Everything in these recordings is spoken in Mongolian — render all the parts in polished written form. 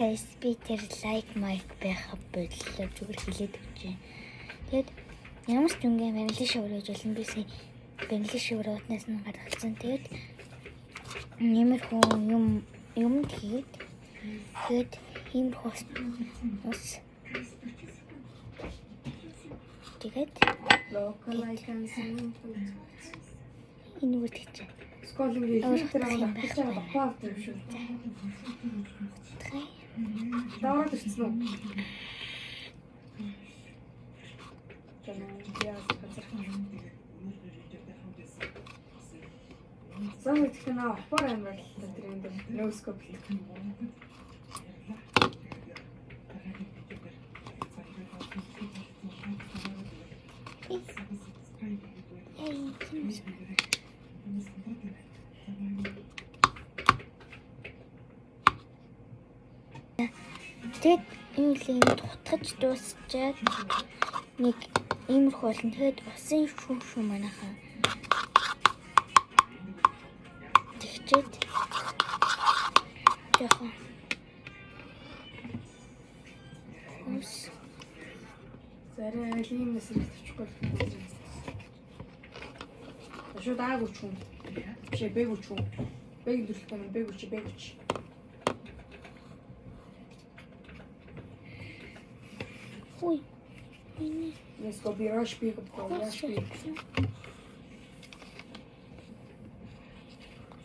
Guys, би тэр лайк майк байхад бодлоо зүгээр хэлээд өгч. Тэгэд ямар ч үнгийн барилын шивэр гэж болно би сая барилын шивэр утнаас нь гаргацсан. Тэгэд нэмэрхүү юм тэгээд иймэрхүү ус тэгээд local icons энэ үгт гэж сколинг хийхээр авах бахад юм шүү. Даваад ирсэн үү? Зам их наа аппар амар л тэр энэ носкоп хийх. Тэгэд энэ дутгаж дуусчаад нэг иймэрхүү болно. Тэгэд усын шүү манайхаа тэгчээд яхан ус зарай ийм мэсрэг төвчгүй. Ашуу даагууч хүн. Биш бэгүүч хүн. Бэг дүрлэх юм бэгүүч. Ой. Энэ Неско бираш пик поляш пик.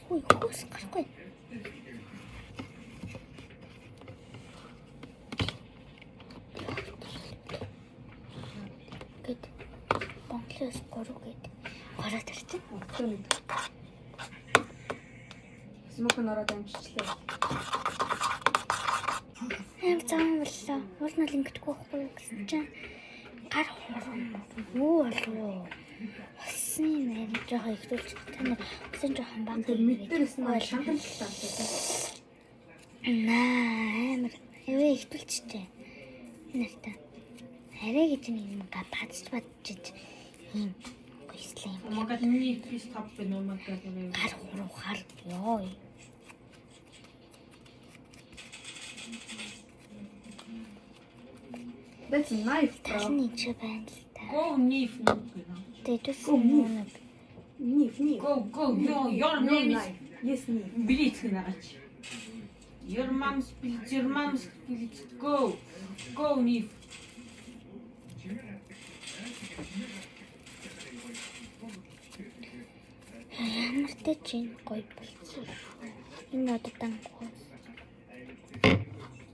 Ой, хус гарахгүй. Гэт бонклес горогет. Гараад ирсэн. Өтөн. Смок нараад амжилтлаа. Зам боллоо. Уул нь ингэдэггүй байхгүй гэсэн чинь гар юу болов? Усын нэр жоохон ихтүүлж тань усын жоохон баг. Мэддэрс нь шанталтай таатай. Амар эвэ ихтүүлчтэй. Нартай. Арай гэж нэг бадж ийм гүйслээ. Магад нэг фиш тав бэ нормалтай байна. Хар ёо. That's a knife, bro. Таны ч байна л та. Go knife гэнэ. Тэдүс юм. Knife. Go. Your name is Yes, knife. Blitz гэнэ. Your mom's Blitz. Go knife. Ямар тэ чинь гоё болсон. Энэ одоо дангуу.